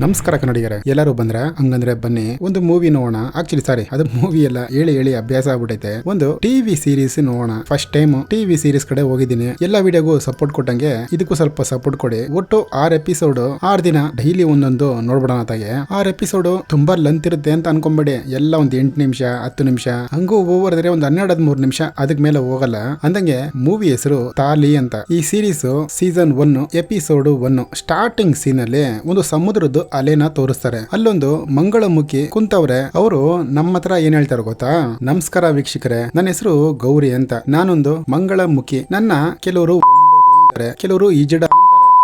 ನಮಸ್ಕಾರ ಕನ್ನಡಿಗರೇ, ಎಲ್ಲರೂ ಬಂದ್ರ ಹಂಗಂದ್ರೆ ಬನ್ನಿ ಒಂದು ಮೂವಿ ನೋಡೋಣ. ಆಕ್ಚುಲಿ ಸಾರಿ, ಅದು ಮೂವಿ ಎಲ್ಲ ಹೇಳಿ ಅಭ್ಯಾಸ ಆಗ್ಬಿಟ್ಟೈತೆ. ಒಂದು ಟಿವಿ ಸೀರೀಸ್ ನೋಡೋಣ. ಫಸ್ಟ್ ಟೈಮ್ ಟಿವಿ ಸೀರೀಸ್ ಕಡೆ ಹೋಗಿದ್ದೀನಿ. ಎಲ್ಲ ವಿಡಿಯೋಗೂ ಸಪೋರ್ಟ್ ಕೊಟ್ಟಂಗೆ ಇದಕ್ಕೂ ಸ್ವಲ್ಪ ಸಪೋರ್ಟ್ ಕೊಡಿ. ಒಟ್ಟು 6 ಎಪಿಸೋಡ್ 6 ದಿನ ಡೈಲಿ ಒಂದೊಂದು ನೋಡ್ಬಿಡೋಣ ತಾಗೆ. 6 ಎಪಿಸೋಡ್ ತುಂಬಾ ಲೆಂತ್ ಇರುತ್ತೆ ಅಂತ ಅನ್ಕೊಂಬೇಡಿ. ಎಲ್ಲ ಒಂದು 8 ನಿಮಿಷ 10 ನಿಮಿಷ ಹಂಗೂ ಓವರ್ದ್ರೆ ಒಂದು 12-13 ನಿಮಿಷ ಅದಕ್ ಮೇಲೆ ಹೋಗಲ್ಲ. ಅಂದಂಗೆ ಮೂವಿ ಹೆಸರು ತಾಲಿ ಅಂತ. ಈ series season 1 episode 1 starting scene ಅಲ್ಲಿ ಒಂದು ಸಮುದ್ರದ ಅಲೆನ ತೋರಿಸ್ತಾರೆ. ಅಲ್ಲೊಂದು ಮಂಗಳಮುಖಿ ಕುಂತವ್ರೆ. ಅವರು ನಮ್ಮ ಹತ್ರ ಏನ್ ಹೇಳ್ತಾರೆ ಗೊತ್ತಾ? ನಮಸ್ಕಾರ ವೀಕ್ಷಕರೇ, ನನ್ನ ಹೆಸರು ಗೌರಿ ಅಂತ. ನಾನೊಂದು ಮಂಗಳಮುಖಿ. ನನ್ನ ಕೆಲವರು ಅಂತಾರೆ, ಕೆಲವರು ಈಜಡ ಅಂತಾರೆ,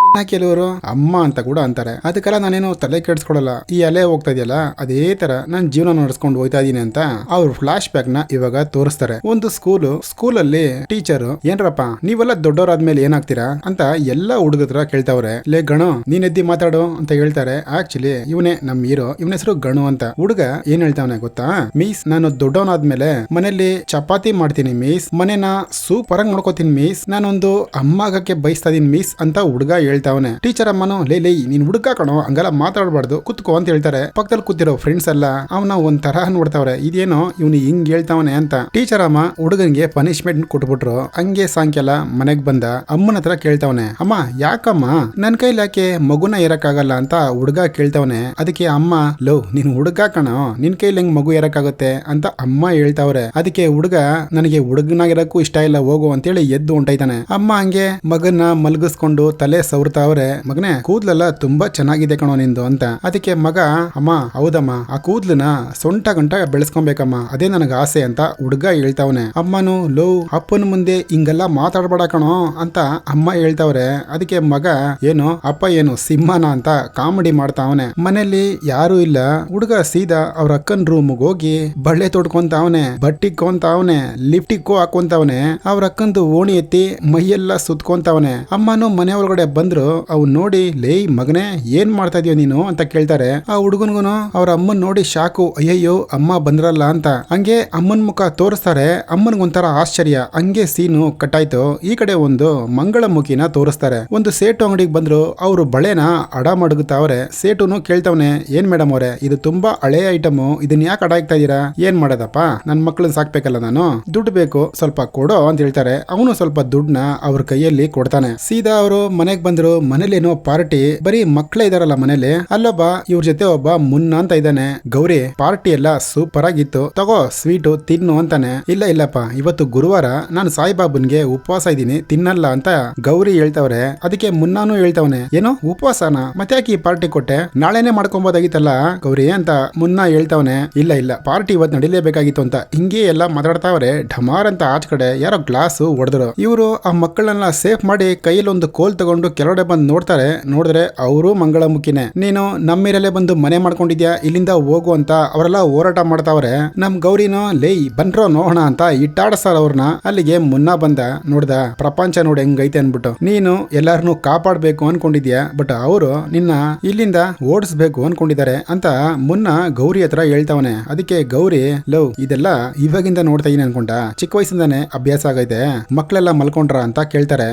ಇನ್ನ ಕೆಲವರು ಅಮ್ಮ ಅಂತ ಕೂಡ ಅಂತಾರೆ. ಅದಕ್ಕೆಲ್ಲ ನಾನೇನು ತಲೆ ಕೆಡಿಸ್ಕೊಡಲ್ಲ. ಈ ಅಲೆ ಹೋಗ್ತಾ ಇದೆಯಲ್ಲ, ಅದೇ ತರ ನಾನು ಜೀವನ ನಡೆಸ್ಕೊಂಡು ಹೋಯ್ತಾ ಇದೀನಿ ಅಂತ ಅವ್ರ ಫ್ಲಾಶ್ ಬ್ಯಾಕ್ ನ ಇವಾಗ ತೋರಿಸ್ತಾರೆ. ಒಂದು ಸ್ಕೂಲಲ್ಲಿ ಟೀಚರ್, ಏನ್ರಪ್ಪ ನೀವೆಲ್ಲ ದೊಡ್ಡವರಾದ್ಮೇಲೆ ಏನಾಗ್ತೀರಾ ಅಂತ ಎಲ್ಲ ಹುಡುಗತ್ರ ಕೇಳ್ತಾವ್ರೆ. ಲೇ ಗಣು, ನೀನ್ ಎದ್ದಿ ಮಾತಾಡು ಅಂತ ಹೇಳ್ತಾರೆ. ಆಕ್ಚುಲಿ ಇವನೇ ನಮ್ ಹೀರೋ. ಇವನ ಹೆಸರು ಗಣು ಅಂತ. ಹುಡುಗ ಏನ್ ಹೇಳ್ತಾವನೆ ಗೊತ್ತಾ? ಮೀಸ್, ನಾನು ದೊಡ್ಡವನಾದ್ಮೇಲೆ ಮನೇಲಿ ಚಪಾತಿ ಮಾಡ್ತೀನಿ ಮೀಸ್, ಮನೇನ ಸೂಪರ್ ಆಗಿ ನೋಡ್ಕೋತೀನಿ ಮೀಸ್, ನಾನೊಂದು ಅಮ್ಮ ಆಗಕ್ಕೆ ಬಯಸ್ತಾ ಇದೀನಿ ಮೀಸ್ ಅಂತ ಹುಡುಗ ಹೇಳ್ತಾವನೆ. ಟೀಚರ್ ಅಮ್ಮನು, ಲೇ ನೀನ್ ಹುಡುಗ ಕಣೋ, ಹಂಗೆಲ್ಲ ಮಾತಾಡಬಾರ್ದು, ಕುತ್ಕೋ ಅಂತ ಹೇಳ್ತಾರೆ. ಪಕ್ಕದಲ್ಲಿ ಕೂತಿರೋ ಫ್ರೆಂಡ್ಸ್ ಎಲ್ಲ ಅವನ ಒಂದ್ ತರಹ ನೋಡ್ತಾವ್ರೆ, ಇದೇನೋ ಇವನು ಹಿಂಗ್ ಹೇಳ್ತಾವನೆ ಅಂತ. ಟೀಚರ್ ಅಮ್ಮ ಹುಡುಗನ್ಗೆ ಪನಿಷ್ಮೆಂಟ್ ಕೊಟ್ಬಿಟ್ರು. ಹಂಗೆ ಸಾಯಂಕಾಲ ಮನೆಗ್ ಬಂದ ಅಮ್ಮನ ಹತ್ರ ಕೇಳ್ತಾವನೆ, ಅಮ್ಮ ಯಾಕಮ್ಮ ನನ್ ಕೈಲಿ ಯಾಕೆ ಮಗುನ ಇರಕ್ಕಾಗಲ್ಲ ಅಂತ ಹುಡುಗ ಕೇಳ್ತಾವನೆ. ಅದಕ್ಕೆ ಅಮ್ಮ, ಲೋ ನೀನ್ ಹುಡುಗ ಕಣೋ, ನಿನ್ ಕೈಲಿ ಹೆಂಗ್ ಮಗು ಇರಕ್ಕಾಗುತ್ತೆ ಅಂತ ಅಮ್ಮ ಹೇಳ್ತಾವ್ರೆ. ಅದಕ್ಕೆ ಹುಡುಗ, ನನಗೆ ಹುಡುಗನಾಗಿರಕ್ಕೂ ಇಷ್ಟ ಇಲ್ಲ, ಹೋಗು ಅಂತೇಳಿ ಎದ್ದು ಹೊಂಟೈತಾನೆ. ಅಮ್ಮ ಹಂಗೆ ಮಗನ್ನ ಮಲಗಿಸ್ಕೊಂಡು ತಲೆ ಸವರ್ತಾವ್ರೆ. ಮಗನೇ, ಕೂದ್ಲೆಲ್ಲ ತುಂಬಾ ಚೆನ್ನಾಗಿದೆ ಕಣೋ ನಿಂದು ಅಂತ. ಅದಕ್ಕೆ ಮಗ, ಅಮ್ಮ ಹೌದಮ್ಮ, ಆ ಕೂದ್ಲನ್ನ ಸೊಂಟ ಗಂಟ ಬೆಳೆಸ್ಕೊಬೇಕಮ್ಮ, ಅದೇ ನನಗೆ ಆಸೆ ಅಂತ ಹುಡುಗ ಹೇಳ್ತಾವನೆ. ಅಮ್ಮನು, ಲೋ ಅಪ್ಪನ ಮುಂದೆ ಹಿಂಗೆಲ್ಲ ಮಾತಾಡ್ಬೇಡ ಕಣೋ ಅಂತ ಅಮ್ಮ ಹೇಳ್ತಾವ್ರೆ. ಅದಕ್ಕೆ ಮಗ, ಏನು ಅಪ್ಪ ಏನು ಸಿಂಹನ ಅಂತ ಕಾಮಿಡಿ ಮಾಡ್ತಾವನೆ. ಮನೇಲಿ ಯಾರು ಇಲ್ಲ. ಹುಡುಗ ಸೀದಾ ಅವ್ರ ಅಕ್ಕನ್ ರೂಮ್ಗೆ ಹೋಗಿ ಬಳ್ಳೆ ತೊಡ್ಕೊಂತಾವನೆ, ಬಟ್ಟಿಕೊಂತಾವನೆ, ಲಿಫ್ಟಿಕ್ಕೂ ಹಾಕೊಂತಾವನೆ. ಅವ್ರ ಅಕ್ಕಂದು ಓಣಿ ಎತ್ತಿ ಮೈಯೆಲ್ಲ ಸುತ್ಕೊಂತಾವನೆ. ಅಮ್ಮನು ಮನೆ ಒಳಗಡೆ ಬಂದ್ರು. ಅವ್ನು ನೋಡಿ, ಲೇ ಮಗನೇ ಏನ್ ಮಾಡ್ತಾ ಇದೀಯ ನೀನು ಅಂತ ಕೇಳ್ತಾರೆ. ಆ ಹುಡುಗನ್ಗುನು ಅವ್ರ ಅಮ್ಮನ್ ನೋಡಿ ಶಾಕು, ಅಯ್ಯಯ್ಯೋ ಅಮ್ಮ ಬಂದ್ರಲ್ಲ ಅಂತ. ಹಂಗೆ ಅಮ್ಮನ್ ಮುಖ ತೋರಿಸ್ತಾರೆ. ಅಮ್ಮನ್ಗೊಂಥರ ಆಶ್ಚರ್ಯ. ಹಂಗೆ ಸೀನು ಕಟ್ಟಾಯ್ತು. ಈ ಕಡೆ ಒಂದು ಮಂಗಳಮುಖಿನ ತೋರಿಸ್ತಾರೆ. ಒಂದು ಸೇಟು ಅಂಗಡಿಗೆ ಬಂದ್ರು. ಅವರು ಬಳೆನ ಅಡ ಮಡಗುತ್ತಾವ್ರೆ. ಸೇಟುನು ಕೇಳ್ತಾವನೆ, ಏನ್ ಮೇಡಮ್ ಅವರೇ, ಇದು ತುಂಬಾ ಹಳೆ ಐಟಮ್, ಇದನ್ನ ಯಾಕೆ ಅಡ ಇಕ್ತಾ ಇದೀರಾ? ಏನ್ ಮಾಡೋದಪ್ಪ, ನನ್ ಮಕ್ಳನ್ನ ಸಾಕ್ಬೇಕಲ್ಲ ನಾನು, ದುಡ್ಡು ಬೇಕು ಸ್ವಲ್ಪ ಕೊಡೋ ಅಂತ ಹೇಳ್ತಾರೆ. ಅವನು ಸ್ವಲ್ಪ ದುಡ್ಡನ್ನ ಅವ್ರ ಕೈಯಲ್ಲಿ ಕೊಡ್ತಾನೆ. ಸೀದಾ ಅವರು ಮನೆಗ್ ಬಂದ್ರು. ಮನೇಲೇನೋ ಪಾರ್ಟಿ, ಬರೀ ಮಕ್ಳೇ ಇದಾರಲ್ಲ ಮನೇಲಿ. ಅಲ್ಲೊಬ್ಬ ಇವ್ರ ಜೊತೆ ಒಬ್ಬ ಮುನ್ನ ಅಂತ ಇದ್ದಾನೆ. ಗೌರಿ, ಪಾರ್ಟಿ ಎಲ್ಲ ಸೂಪರ್ ಆಗಿತ್ತು, ತಗೋ ಸ್ವೀಟು ತಿನ್ನು ಅಂತಾನೆ. ಇಲ್ಲಪ್ಪ, ಇವತ್ತು ಗುರುವಾರ, ನಾನು ಸಾಯಿಬಾಬನ್ಗೆ ಉಪವಾಸ ಇದೀನಿ, ತಿನ್ನಲ್ಲ ಅಂತ ಗೌರಿ ಹೇಳ್ತಾವ್ರೆ. ಅದಕ್ಕೆ ಮುನ್ನಾನು ಹೇಳ್ತಾವನೆ, ಏನೋ ಉಪವಾಸನ, ಮತ್ತೆ ಯಾಕೆ ಈ ಪಾರ್ಟಿ ಕೊಟ್ಟೆ, ನಾಳೆನೆ ಮಾಡ್ಕೊಬೋದಾಗಿತ್ತಲ್ಲ ಗೌರಿ ಅಂತ ಮುನ್ನ ಹೇಳ್ತಾವನೆ. ಇಲ್ಲ ಪಾರ್ಟಿ ಇವತ್ತು ನಡಿಲೇಬೇಕಾಗಿತ್ತು ಅಂತ ಹಿಂಗೆ ಎಲ್ಲ ಮಾತಾಡ್ತಾವ್ರೆ. ಢಮಾರ್ ಅಂತ ಆಚ ಕಡೆ ಯಾರೋ ಗ್ಲಾಸ್ ಹೊಡೆದ್ರು. ಇವರು ಆ ಮಕ್ಕಳನ್ನೆಲ್ಲ ಸೇಫ್ ಮಾಡಿ ಕೈಯಲ್ಲಿ ಒಂದು ಕೋಲ್ ತಗೊಂಡು ಕೆಳಗಡೆ ಬಂದು ನೋಡ್ತಾರೆ. ನೋಡಿದ್ರೆ ಅವರು ಮಂಗಳಮುಖಿನೇ. ನೀನು ನಮ್ಮಿರಲ್ಲೇ ಬಂದು ಮನೆ ಮಾಡ್ಕೊಂಡಿದ್ಯಾ, ಇಲ್ಲಿಂದ ಹೋಗು ಅಂತ ಅವರೆಲ್ಲ ಹೋರಾಟ ಮಾಡ್ತಾವ್ರೆ. ನಮ್ ಗೌರಿನೋ, ಲೇ ಬನ್ರೋ ನೋಡೋಣ ಅಂತ ಇಟ್ಟಾಡಸ್ತಾರ ಅವ್ರನ್ನ. ಅಲ್ಲಿಗೆ ಮುನ್ನ ಬಂದ. ನೋಡ್ದ ಪ್ರಪಂಚ ನೋಡಿ ಹೆಂಗೈತೆ ಅನ್ಬಿಟ್ಟು, ನೀನು ಎಲ್ಲಾರನ್ನು ಕಾಪಾಡ್ಬೇಕು ಅನ್ಕೊಂಡಿದ್ಯಾ, ಬಟ್ ಅವರು ನಿನ್ನ ಇಲ್ಲಿಂದ ಓಡಿಸ್ಬೇಕು ಅನ್ಕೊಂಡಿದ್ದಾರೆ ಅಂತ ಮುನ್ನ ಗೌರಿ ಹತ್ರ ಹೇಳ್ತಾವನೆ. ಅದಕ್ಕೆ ಗೌರಿ, ಲವ್ ಇದೆಲ್ಲ ಇವಾಗಿಂದ ನೋಡ್ತಾ ಇದೀನಿ ಅನ್ಕೊಂಡ, ಚಿಕ್ಕ ವಯಸ್ಸಿಂದಾನೆ ಅಭ್ಯಾಸ ಆಗೈತೆ, ಮಕ್ಳೆಲ್ಲ ಮಲ್ಕೊಂಡ್ರ ಅಂತ ಕೇಳ್ತಾರೆ.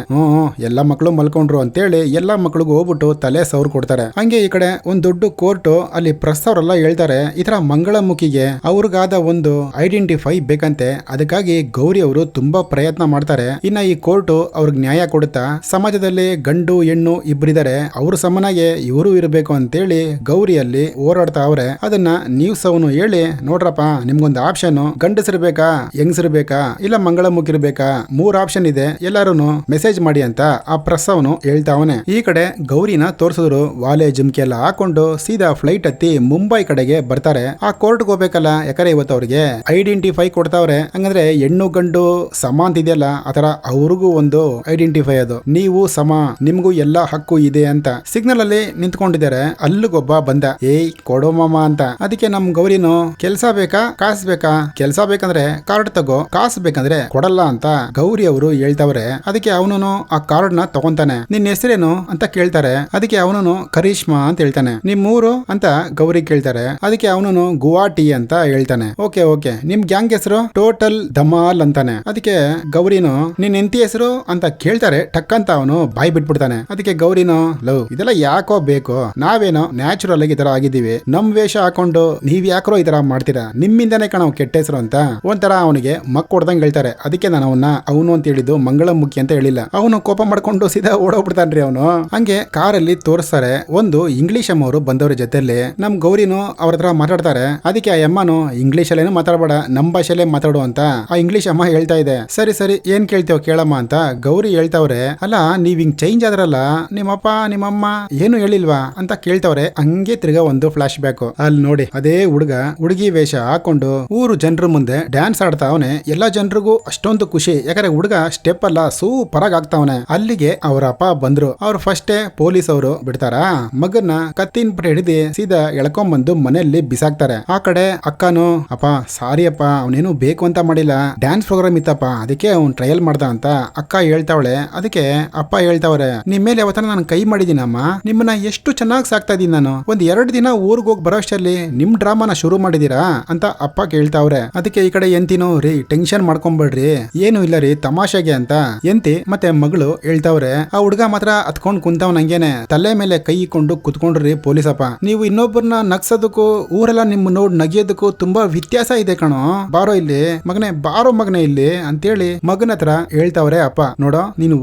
ಎಲ್ಲ ಮಕ್ಕಳು ಮಲ್ಕೊಂಡ್ರು ಅಂತೇಳಿ ಎಲ್ಲಾ ಮಕ್ಳಿಗೂ ಹೋಗ್ಬಿಟ್ಟು ತಲೆ ಸೌರ್ ಕೊಡ್ತಾರೆ. ಹಂಗೆ ಈ ಕಡೆ ಒಂದ್ ದೊಡ್ಡ ಕೋರ್ಟ್ ಅಲ್ಲಿ ಪ್ರೆಸ್ ಅವರೆಲ್ಲ ಹೇಳ್ತಾರೆ, ಈ ತರ ಮಂಗಳಮುಖಿಗೆ ಅವ್ರಿಗಾದ ಒಂದು ಐಡೆಂಟಿಫೈ ಬೇಕಂತೆ. ಅದಕ್ಕಾಗಿ ಗೌರಿ ಅವರು ತುಂಬಾ ಪ್ರಯತ್ನ ಮಾಡ್ತಾರೆ. ಇನ್ನ ಈ ಕೋರ್ಟ್ ಅವ್ರಿಗೆ ನ್ಯಾಯ ಕೊಡುತ್ತಾ, ಸಮಾಜದಲ್ಲಿ ಗಂಡು ಹೆಣ್ಣು ಇಬ್ಬರಿದ್ದಾರೆ, ಅವ್ರ ಸಮನಾಗೆ ಇವರು ಇರಬೇಕು ಅಂತೇಳಿ ಗೌರಿಯಲ್ಲಿ ಹೋರಾಡ್ತಾ ಅವ್ರೆ. ಅದನ್ನ ನ್ಯೂಸ್ ಅವನು ಹೇಳಿ, ನೋಡ್ರಪ್ಪ ನಿಮ್ಗೊಂದು ಆಪ್ಷನ್, ಗಂಡಸಿರ್ಬೇಕಾ ಹೆಂಗಸಿರ್ಬೇಕಾ ಇಲ್ಲ ಮಂಗಳಮುಖಿರ್ಬೇಕಾ, 3 ಆಪ್ಷನ್ ಇದೆ, ಎಲ್ಲಾರು ಮೆಸೇಜ್ ಮಾಡಿ ಅಂತ ಆ ಪ್ರೆಸ್ ಅವನು ಹೇಳ್ತಾವನೆ. ಈ ಕಡೆ ಗೌರಿನ ತೋರಿಸಿದ್ರು. ವಾಲೆ ಜುಮ್ಕಿ ಎಲ್ಲ ಹಾಕೊಂಡು ಸೀದಾ ಫ್ಲೈಟ್ ಹತ್ತಿ ಮುಂಬೈ ಕಡೆಗೆ ಬರ್ತಾರೆ. ಆ ಕೋರ್ಟ್ಗೆ ಹೋಗ್ಬೇಕಲ್ಲ, ಯಾಕಂದ್ರೆ ಇವತ್ತು ಅವ್ರಿಗೆ ಐಡೆಂಟಿಫೈ ಕೊಡ್ತಾವ್ರೆ. ಹಂಗಂದ್ರೆ ಹೆಣ್ಣು ಗಂಡು ಸಮ ಅಂತ ಇದೆಯಲ್ಲ, ಆತರ ಅವ್ರಿಗೂ ಒಂದು ಐಡೆಂಟಿಫೈ, ಅದು ನೀವು ಸಮ, ನಿಮ್ಗೂ ಎಲ್ಲಾ ಹಕ್ಕು ಇದೆ ಅಂತ. ಸಿಗ್ನಲ್ ಅಲ್ಲಿ ನಿಂತ್ಕೊಂಡಿದ್ದಾರೆ. ಅಲ್ಲಿಗೊಬ್ಬ ಬಂದ, ಏಯ್ ಕೊಡೋ ಮಾಮ ಅಂತ. ಅದಕ್ಕೆ ನಮ್ ಗೌರಿನು, ಕೆಲ್ಸ ಬೇಕಾ ಕಾಸ್ ಬೇಕಾ, ಕೆಲ್ಸ ಬೇಕಂದ್ರೆ ಕಾರ್ಡ್ ತಗೋ, ಕಾಸು ಬೇಕಂದ್ರೆ ಕೊಡಲ್ಲ ಅಂತ ಗೌರಿ ಅವರು ಹೇಳ್ತಾವ್ರೆ. ಅದಕ್ಕೆ ಅವನು ಆ ಕಾರ್ಡ್ ನ ತಗೊಂತಾನೆ. ನಿನ್ನ ಹೆಸರು ಹೆಸರೇನು ಅಂತ ಕೇಳ್ತಾರೆ. ಅದಕ್ಕೆ ಅವನು ಕರಿಷ್ಮಾ ಅಂತ ಹೇಳ್ತಾನೆ. ನಿಮ್ಮೂರು ಅಂತ ಗೌರಿ ಕೇಳ್ತಾರೆ. ಅದಕ್ಕೆ ಅವನು ಗುವಾಹಟಿ ಅಂತ ಹೇಳ್ತಾನೆ. ಓಕೆ ಓಕೆ, ನಿಮ್ ಗ್ಯಾಂಗ್ ಹೆಸರು ಟೋಟಲ್ ಧಮಾಲ್ ಅಂತಾನೆ. ಅದಕ್ಕೆ ಗೌರಿನು ನಿನ್ ಹೆಂಡತಿ ಹೆಸರು ಅಂತ ಕೇಳ್ತಾರೆ. ಟಕ್ಕಂತ ಅವನು ಬಾಯಿ ಬಿಟ್ಬಿಡ್ತಾನೆ. ಅದಕ್ಕೆ ಗೌರಿನು ಲವ್ ಇದೆಲ್ಲ ಯಾಕೋ ಬೇಕು, ನಾವೇನೋ ನ್ಯಾಚುರಲ್ ಆಗಿ ಈ ತರ ಆಗಿದ್ದೀವಿ, ನಮ್ ವೇಷ ಹಾಕೊಂಡು ನೀವ್ ಯಾಕ್ರೋ ಈ ತರ ಮಾಡ್ತೀರಾ, ನಿಮ್ಮಿಂದನೇ ಕಣ ಕೆಟ್ಟ ಹೆಸರು ಅಂತ ಒಂಥರ ಅವನಿಗೆ ಮಕ್ ಕೊಡ್ದಂಗ್ ಹೇಳ್ತಾರೆ. ಅದಕ್ಕೆ ನಾನು ಅವನು ಅಂತ ಹೇಳಿದ್ದು ಮಂಗಳಮುಖಿ ಅಂತ ಹೇಳಿಲ್ಲ. ಅವನು ಕೋಪ ಮಾಡ್ಕೊಂಡು ಸೀದಾ ಓಡೋಗ್ಬಿಡ್ತಾನ್ರಿ ಅವನು. ಹಂಗೆ ಕಾರಲ್ಲಿ ತೋರಿಸ್ತಾರೆ. ಒಂದು ಇಂಗ್ಲಿಷ್ ಅಮ್ಮವರು ಬಂದವ್ರ ಜೊತೆಲಿ ನಮ್ ಗೌರಿನು ಅವ್ರ ಹತ್ರ ಮಾತಾಡ್ತಾರೆ. ಅದಕ್ಕೆ ಆ ಅಮ್ಮನು ಇಂಗ್ಲಿಷ್ ಅಲ್ಲೇನು ಮಾತಾಡಬೇಡ, ನಮ್ ಭಾಷೆಲ್ಲೇ ಮಾತಾಡು ಅಂತ ಆ ಇಂಗ್ಲಿಷ್ ಅಮ್ಮ ಹೇಳ್ತಾ ಇದೆ. ಸರಿ ಸರಿ ಏನ್ ಕೇಳ್ತೇವ ಕೇಳಮ್ಮ ಅಂತ ಗೌರಿ ಹೇಳ್ತಾವ್ರೆ. ಅಲ್ಲ ನೀವ್ ಹಿಂಗ್ ಚೇಂಜ್ ಆದ್ರಲ್ಲ, ನಿಮ್ಮಪ್ಪ ನಿಮ್ಮಮ್ಮ ಏನು ಹೇಳಿಲ್ವಾ ಅಂತ ಕೇಳ್ತಾವ್ರೆ. ಹಂಗೆ ತಿರ್ಗಾ ಒಂದು ಫ್ಲಾಶ್ ಬ್ಯಾಕ್. ಅಲ್ಲಿ ನೋಡಿ ಅದೇ ಹುಡುಗ ಹುಡುಗಿ ವೇಷ ಹಾಕೊಂಡು ಊರು ಜನರ ಮುಂದೆ ಡ್ಯಾನ್ಸ್ ಆಡ್ತಾ ಅವನೆ. ಎಲ್ಲಾ ಜನರಿಗೂ ಅಷ್ಟೊಂದು ಖುಷಿ, ಯಾಕಂದ್ರೆ ಹುಡುಗ ಸ್ಟೆಪ್ ಅಲ್ಲ ಸೂಪರ್ ಆಗಿ ಆಗ್ತಾವನೆ. ಅಲ್ಲಿಗೆ ಅವ್ರ ಅಪ್ಪ ಬಂದ್ರು. ಅವ್ರು ಫಸ್ಟೇ ಪೊಲೀಸ್ ಅವರು ಬಿಡ್ತಾರ. ಮಗನ್ನ ಕತ್ತಿನ ಪಟ್ಟ ಹಿಡಿದು ಸೀದಾ ಎಳ್ಕೊಂಡ್ಬಂದು ಮನೆಯಲ್ಲಿ ಬಿಸಾಕ್ತಾರೆ. ಆ ಕಡೆ ಅಕ್ಕನು ಅಪ್ಪ ಸಾರಿ ಅಪ್ಪ, ಅವನೇನು ಬೇಕು ಅಂತ ಮಾಡಿಲ್ಲ, ಡ್ಯಾನ್ಸ್ ಪ್ರೋಗ್ರಾಮ್ ಇತ್ತಪ್ಪ ಅದಕ್ಕೆ ಅವ್ನ್ ಟ್ರಯಲ್ ಮಾಡ್ದ ಅಂತ ಅಕ್ಕ ಹೇಳ್ತಾವಳೆ. ಅದಕ್ಕೆ ಅಪ್ಪ ಹೇಳ್ತಾವ್ರೆ, ನಿಮ್ ಮೇಲೆ ಯಾವತ್ತನ ನಾನು ಕೈ ಮಾಡಿದೀನಮ್ಮ, ನಿಮ್ಮನ್ನ ಎಷ್ಟು ಚೆನ್ನಾಗಿ ಸಾಕ್ತಾ ಇದೀನಿ ನಾನು, ಒಂದ್ 2 ದಿನ ಊರ್ಗ್ ಹೋಗಿ ಬರೋಷ್ಟರಲ್ಲಿ ನಿಮ್ ಡ್ರಾಮಾನ ಶುರು ಮಾಡಿದೀರಾ ಅಂತ ಅಪ್ಪ ಕೇಳ್ತಾವ್ರೆ. ಅದಕ್ಕೆ ಈ ಕಡೆ ಎಂತಿನೋ ರೀ ಟೆನ್ಷನ್ ಮಾಡ್ಕೊಂಬೇಡ್ರಿ, ಏನು ಇಲ್ಲ ರೀ ತಮಾಷೆಗೆ ಅಂತ ಎಂತಿ ಮತ್ತೆ ಮಗಳು ಹೇಳ್ತಾವ್ರೆ. ಆ ಹುಡುಗ ಮಾತ್ರ ಹತ್ಕೊಂಡ್ ಕುಂತವ್ ನಂಗೇನೆ ತಲೆ ಮೇಲೆ ಕೈ ಇಕ್ಕೊಂಡು ಕುತ್ಕೊಂಡ್ರಿ ಪೊಲೀಸಪ್ಪ, ನೀವು ಇನ್ನೊಬ್ಬರನ್ನ ನಗ್ಸೋದಕ್ಕೂ ಊರೆಲ್ಲ ನಿಮ್ ನೋಡ್ ನಗಿಯೋದಕ್ಕೂ ತುಂಬಾ ವ್ಯತ್ಯಾಸ ಇದೆ ಕಣೋ, ಬಾರೋ ಇಲ್ಲಿ ಮಗನೇ, ಬಾರೋ ಮಗನೇ ಇಲ್ಲಿ ಅಂತೇಳಿ ಮಗನ ಹತ್ರ ಹೇಳ್ತಾವ್ರೆ ಅಪ್ಪ. ನೋಡೋ ನೀನು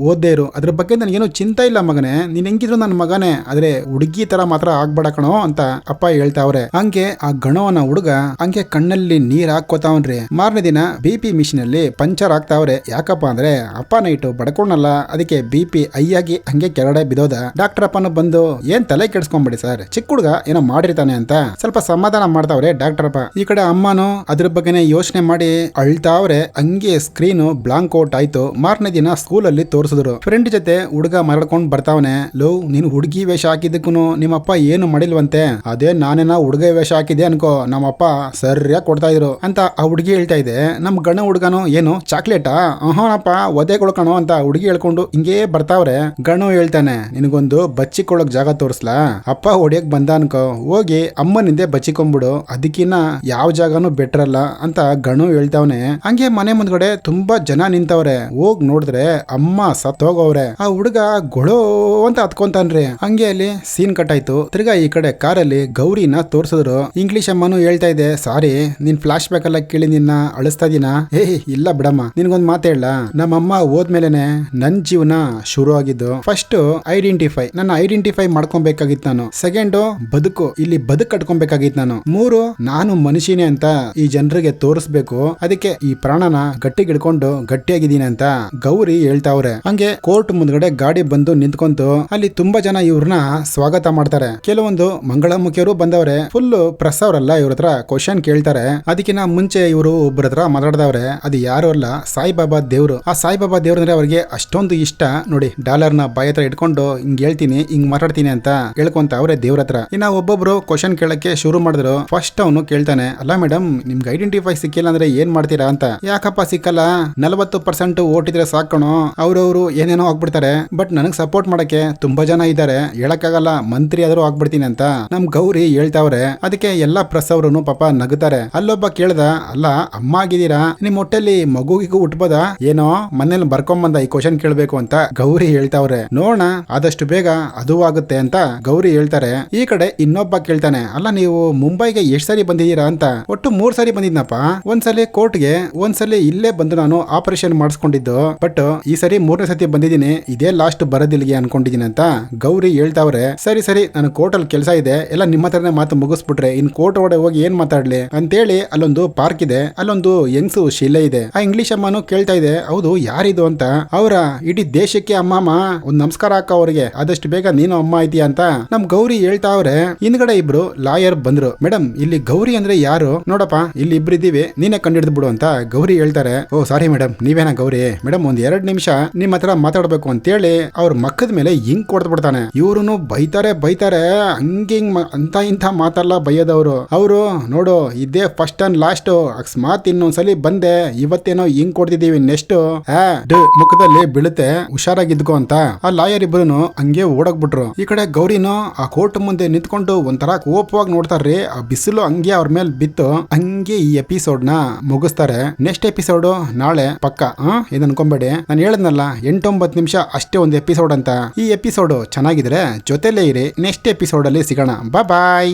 ಓದ್ದೇ ಇರು, ಅದ್ರ ಬಗ್ಗೆ ನನಗೇನು ಚಿಂತೆ ಇಲ್ಲ ಮಗನೇ, ನೀನ್ ಹೆಂಗಿದ್ರು ನನ್ನ ಮಗನೇ, ಆದ್ರೆ ಹುಡುಗಿ ತರ ಮಾತ್ರ ಆಗ್ಬೇಡ ಕಣೋ ಅಂತ ಅಪ್ಪ ಹೇಳ್ತಾವ್ರೆ. ಹಂಗೆ ಆ ಗಣವನ ಹುಡುಗ ಹಂಗೆ ಕಣ್ಣಲ್ಲಿ ನೀರ್ ಹಾಕೋತಾವನ್ರಿ. ಮಾರನೇ ದಿನ BP ಮಿಷಿನ್ ಅಲ್ಲಿ ಪಂಚರ್ ಆಗ್ತಾವ್ರೆ. ಯಾಕಪ್ಪ ಅಂದ್ರೆ ಅಪ್ಪ ನೈಟು ಬಡ್ಕೊಂಡಲ್ಲ, ಅದಕ್ಕೆ BP ಐಯಾಗಿ ಹಂಗೆ ಕೆಳಗಡೆ ಬಿದೋದ. ಡಾಕ್ಟರ್ ಅಪ್ಪನ ಬಂದು ಏನ್ ತಲೆ ಕೆಡ್ಸ್ಕೊಂಬಿಡಿ ಸರ್, ಚಿಕ್ಕ ಹುಡುಗ ಏನೋ ಮಾಡಿರ್ತಾನೆ ಅಂತ ಸ್ವಲ್ಪ ಸಮಾಧಾನ ಮಾಡ್ತಾವ್ರೆ ಡಾಕ್ಟರ್ ಅಪ್ಪ. ಈ ಕಡೆ ಅಮ್ಮನು ಅದ್ರ ಬಗ್ಗೆನೆ ಯೋಚನೆ ಮಾಡಿ ಅಳ್ತಾವ್ರೆ. ಹಂಗೆ ಸ್ಕ್ರೀನ್ ಬ್ಲಾಂಕ್ ಔಟ್ ಆಯ್ತು. ಮಾರನೇ ದಿನ ಸ್ಕೂಲ್ ಅಲ್ಲಿ ತೋರಿಸಿದ್ರು. ಫ್ರೆಂಡ್ ಜೊತೆ ಹುಡುಗ ಮರಡ್ಕೊಂಡ್ ಬರ್ತಾವನೆ. ಲೋ ನೀನು ಹುಡುಗಿ ವೇಷ ಹಾಕಿದ್ದಕ್ಕೂ ನಿಮ್ಮಪ್ಪ ಏನು ಮಾಡಿಲ್ವಂತೆ, ಅದೇ ನಾನೇನ ಹುಡುಗ ವೇಷ ಹಾಕಿದೆ ಅನ್ಕೋ, ನಮ್ಮಪ್ಪ ಸರಿಯಾಗಿ ಕೊಡ್ತಾ ಇದ್ರು ಅಂತ ಆ ಹುಡುಗಿ ಹೇಳ್ತಾ ಇದೆ. ನಮ್ ಗಣ ಹುಡುಗನು ಏನು ಚಾಕ್ಲೇಟಾ, ಅಹೋನಪ್ಪ ಒದೆ ಕೊಡ್ಕಣೋ ಅಂತ ಹುಡುಗಿ ಹೇಳ್ಕೊಂಡು ಹಿಂಗೇ ಬರ್ತಾವ್ರೆ. ಗಣು ಹೇಳ್ತಾನೆ, ನಿನಗೊಂದು ಬಚ್ಚಿಕೊಳ್ಳಕ್ ಜಾಗ ತೋರಿಸ್ಲಾ, ಅಪ್ಪ ಹೊಡಿಯಕ್ ಬಂದ ಅನ್ಕೋ, ಹೋಗಿ ಅಮ್ಮನಿಂದೆ ಬಚ್ಚಿಕೊಂಡ್ಬಿಡು, ಅದಕ್ಕಿನ್ನ ಯಾವ ಜಾಗನೂ ಬೆಟರ್ ಅಲ್ಲ ಅಂತ ಗಣು ಹೇಳ್ತಾವನೆ. ಹಂಗೆ ಮನೆ ಮುಂದ್ಗಡೆ ತುಂಬಾ ಜನ ನಿಂತವ್ರೆ. ಹೋಗ್ ನೋಡಿದ್ರೆ ಅಮ್ಮ ಸತ್ತೋಗವ್ರೆ. ಆ ಹುಡುಗ ಗೊಳೋ ಅಂತ ಹತ್ಕೊಂತಾನ್ರಿ. ಹಂಗೆ ಅಲ್ಲಿ ಸೀನ್ ಕಟ್ ಆಯ್ತು. ತಿರ್ಗಾ ಈ ಕಡೆ ಕಾರಲ್ಲಿ ಗೌರಿನ ತೋರ್ಸಿದ್ರು. ಇಂಗ್ಲಿಷ್ ಅಮ್ಮನು ಹೇಳ್ತಾ ಇದೆ, ಸಾರಿ ನಿನ್ ಫ್ಲಾಶ್ ಬ್ಯಾಕ್ ಎಲ್ಲ ಕೇಳಿ ನಿನ್ನ ಅಳಿಸ್ತಾ ಇದೀನ. ಇಲ್ಲ ಬಿಡಮ್ಮ, ನಿನ್ಗೊಂದ್ ಮಾತು ಹೇಳ, ನಮ್ಮಮ್ಮ ಹೋದ್ಮೇಲೆನೆ ನನ್ ಜೀವನ ಶುರು ಆಗಿದ್ದು. ಫಸ್ಟ್ ಐಡೆಂಟಿಫೈ, ನನ್ನ ಐಡೆಂಟಿಫೈ ಮಾಡ್ಕೊಬೇಕಾಗಿತ್ತು ನಾನು. ಸೆಕೆಂಡ್ ಬದುಕು, ಇಲ್ಲಿ ಬದುಕು ಕಟ್ಕೊಬೇಕಾಗಿತ್ತು ನಾನು. 3 ನಾನು ಮನುಷ್ಯನೇ ಅಂತ ಈ ಜನರಿಗೆ ತೋರಿಸ್ಬೇಕು, ಅದಕ್ಕೆ ಈ ಪ್ರಾಣನ ಗಟ್ಟಿಗಿಡ್ಕೊಂಡು ಗಟ್ಟಿಯಾಗಿದ್ದೀನಿ ಅಂತ ಗೌರಿ ಹೇಳ್ತಾವ್ರೆ. ಹಂಗೆ ಕೋರ್ಟ್ ಮುಂದ್ಗಡೆ ಗಾಡಿ ಬಂದು ನಿಂತ್ಕೊಂತು. ಅಲ್ಲಿ ತುಂಬಾ ಜನ ಇವ್ರನ್ನ ಸ್ವಾಗತ ಮಾಡ್ತಾರೆ. ಕೆಲವೊಂದು ಮಂಗಳಮುಖಿಯರು ಬಂದವ್ರೆ. ಫುಲ್ ಪ್ರೆಸ್ ಅವರೆಲ್ಲ ಇವ್ರ ಹತ್ರ ಕ್ವಶನ್ ಕೇಳ್ತಾರೆ. ಅದಕ್ಕಿಂತ ಮುಂಚೆ ಇವರು ಒಬ್ಬರ ಹತ್ರ ಮಾತಾಡ್ದವ್ರೆ. ಅದು ಯಾರು ಅಲ್ಲ, ಸಾಯಿಬಾಬಾ ದೇವ್ರು. ಆ ಸಾಯಿಬಾಬಾ ದೇವ್ರಂದ್ರೆ ಅವ್ರಿಗೆ ಅಷ್ಟೊಂದು ಇಷ್ಟ ನೋಡಿ. ಡಾಲರ್ನ ಬಾಯಿ ಹತ್ರ ಇಟ್ಕೊಂಡು ಹಿಂಗ್ ಹೇಳ್ತೀನಿ ಹಿಂಗ್ ಮಾತಾಡ್ತೀನಿ ಅಂತ ಹೇಳ್ಕೊಂತ ಅವ್ರೆ ದೇವ್ರ ಹತ್ರ. ಇನ್ನ ಒಬ್ಬೊಬ್ರು ಕ್ವಶನ್ ಕೇಳಕ್ಕೆ ಶುರು ಮಾಡಿದ್ರು. ಫಸ್ಟ್ ಅವನು ಕೇಳ್ತಾನೆ, ಅಲ್ಲ ಮೇಡಮ್ ನಿಮ್ಗೆ ಐಡೆಂಟಿಫೈ ಸಿಕ್ಕಿಲ್ಲ ಅಂದ್ರೆ ಏನ್ ಮಾಡ್ತೀರಾ ಅಂತ. ಯಾಕಪ್ಪ ಸಿಕ್ಕಲ್ಲ, 40% ಓಟಿದ್ರೆ ಸಾಕಣೋ, ಅವ್ರವ್ರು ಏನೇನೋ ಆಗ್ಬಿಡ್ತಾರೆ, ಬಟ್ ನನಗ್ ಸಪೋರ್ಟ್ ಮಾಡಕ್ಕೆ ತುಂಬಾ ಜನ ಇದ್ದಾರೆ, ಹೇಳಕ್ಕಾಗಲ್ಲ, ಮಂತ್ರಿ ಆದ್ರೂ ಆಗ್ಬಿಡ್ತೀನಿ ಅಂತ ನಮ್ ಗೌರಿ ಹೇಳ್ತಾವ್ರೆ. ಅದಕ್ಕೆ ಎಲ್ಲಾ ಪ್ರೆಸ್ ಅವರು ಪಾಪ ನಗುತ್ತಾರೆ. ಅಲ್ಲೊಬ್ಬ ಕೇಳ್ದ, ಅಲ್ಲ ಅಮ್ಮ ಆಗಿದ್ದೀರಾ, ನಿಮ್ ಹೊಟ್ಟೆಲಿ ಮಗುಗಿಗೂ ಹುಟ್ಬೋದಾ, ಏನೋ ಮನೇಲಿ ಬರ್ಕೊಂಬಂದ ಈ ಕ್ವಶನ್ ಕೇಳ್ಬೇಕು ಅಂತ ಗೌರಿ ಹೇಳ್ತಾವ್ರೆ. ನೋಡೋಣ ಆದಷ್ಟು ಬೇಗ ಅದು ಆಗುತ್ತೆ ಅಂತ ಗೌರಿ ಹೇಳ್ತಾರೆ. ಈ ಕಡೆ ಇನ್ನೊಬ್ಬ ಕೇಳ್ತಾನೆ, ಅಲ್ಲ ನೀವು ಮುಂಬೈಗೆ ಎಷ್ಟ್ ಸರಿ ಬಂದಿದ್ದೀರಾ ಅಂತ. ಒಟ್ಟು 3 ಸರಿ ಬಂದಿದ್ನಪ್ಪ. ಒಂದ್ಸಲಿ ಕೋರ್ಟ್ಗೆ, ಒಂದ್ಸಲಿ ಇಲ್ಲೇ ಬಂದು ನಾನು ಆಪರೇಷನ್ ಮಾಡಿಸ್ಕೊಂಡಿದ್ದು, ಬಟ್ ಈ ಸರಿ 3ನೇ ಸತಿ ಬಂದಿದ್ದೀನಿ, ಇದೇ ಲಾಸ್ಟ್ ಬರೋದಿಲ್ಲಿಗೆ ಅನ್ಕೊಂಡಿದ್ದೀನಿ ಅಂತ ಗೌರಿ ಹೇಳ್ತಾವ್ರೆ. ಸರಿ ಸರಿ ನಾನು ಕೋರ್ಟ್ ಅಲ್ಲಿ ಕೆಲಸ ಇದೆ, ಎಲ್ಲ ನಿಮ್ಮ ಹತ್ರನೇ ಮಾತು ಮುಗಿಸ್ಬಿಟ್ರೆ ಇನ್ ಕೋರ್ಟ್ ಒಳಗೆ ಹೋಗಿ ಏನ್ ಮಾತಾಡ್ಲಿ ಅಂತೇಳಿ ಅಲ್ಲೊಂದು ಪಾರ್ಕ್ ಇದೆ, ಅಲ್ಲೊಂದು ಯಂಗ್ಸು ಶಿಲೆ ಇದೆ. ಆ ಇಂಗ್ಲಿಷ್ ಅಮ್ಮನು ಕೇಳ್ತಾ ಇದೆ, ಹೌದು ಯಾರಿದು ಅಂತ. ಅವರ ಇಡೀ ದೇಶಕ್ಕೆ ಅಮ್ಮಮ್ಮ ಒಂದ್ ನಮಸ್ಕಾರ ಹಾಕ ಅವ್ರಿಗೆ, ಆದಷ್ಟು ಬೇಗ ನೀನು ಅಮ್ಮ ಐತಿಯಾ ಅಂತ ನಮ್ ಗೌರಿ ಹೇಳ್ತಾವ್ರೆ. ಹಿಂದ್ಗಡೆ ಇಬ್ರು ಲಾಯರ್ ಬಂದ್ರು. ಮೇಡಮ್ ಇಲ್ಲಿ ಗೌರಿ ಅಂದ್ರೆ ಯಾರು, ನೋಡಪ್ಪ ಇಲ್ಲಿ ಇಬ್ರು ಇದೀವಿ, ನೀನೇ ಕಂಡಿಡ್ದು ಬಿಡು ಅಂತ ಗೌರಿ ಹೇಳ್ತಾರೆ. ಓ ಸಾರಿ ಮೇಡಮ್, ನೀವೇನಾ ಗೌರಿ, ಮೇಡಮ್ ಒಂದ್ 2 ನಿಮಿಷ ನಿಮ್ ಹತ್ರ ಮಾತಾಡ್ಬೇಕು ಅಂತೇಳಿ ಅವ್ರ ಮಕ್ಕದ ಮೇಲೆ ಹಿಂಗ್ ಕೊಡ್ದು ಬಿಡ್ತಾನೆ. ಇವ್ರು ಬೈತಾರೆ ಹಂಗಿಂಗ್ ಅಂತ ಇಂಥ ಮಾತಲ್ಲ ಬೈಯೋದವ್ರು. ಅವರು ನೋಡು ಇದೇ ಫಸ್ಟ್ ಅಂಡ್ ಲಾಸ್ಟ್, ಅಕಸ್ಮಾತ್ ಇನ್ನೊಂದ್ಸಲಿ ಬಂದೆ ಇವತ್ತೇನೋ ಹಿಂಗ್ ಕೊಡ್ತಿದೀವಿ, ನೆಕ್ಸ್ಟ್ ಮುಖದಲ್ಲಿ ಬೀಳುತ್ತೆ, ಹುಷಾರಾಗಿದ್ಕೋ ಅಂತ ಆ ಲಾಯರ್ ಇಬ್ಬರು ಹಂಗೆ ಓಡೋಗ್ಬಿಟ್ರು. ಈ ಕಡೆ ಗೌರಿನೂ ಆ ಕೋರ್ಟ್ ಮುಂದೆ ನಿಂತ್ಕೊಂಡು ಒಂಥರ ಕೋಪವಾಗಿ ನೋಡ್ತಾರ್ರಿ. ಆ ಬಿಸಿಲು ಹಂಗೆ ಅವ್ರ ಮೇಲೆ ಬಿತ್ತು. ಹಂಗೆ ಈ ಎಪಿಸೋಡ್ ನ ಮುಗಿಸ್ತಾರೆ. ನೆಕ್ಸ್ಟ್ ಎಪಿಸೋಡ್ ನಾಳೆ ಪಕ್ಕ. ಇದು ಅನ್ಕೊಂಬೇಡಿ, ನಾನು ಹೇಳದ್ನಲ್ಲ 8-9 ನಿಮಿಷ ಅಷ್ಟೇ ಒಂದು ಎಪಿಸೋಡ್ ಅಂತ. ಈ ಎಪಿಸೋಡ್ ಚೆನ್ನಾಗಿದ್ರೆ ಜೊತೆಲೇ ಇರಿ. ನೆಕ್ಸ್ಟ್ ಎಪಿಸೋಡ್ ಅಲ್ಲಿ ಸಿಗೋಣ. ಬಾಯ್.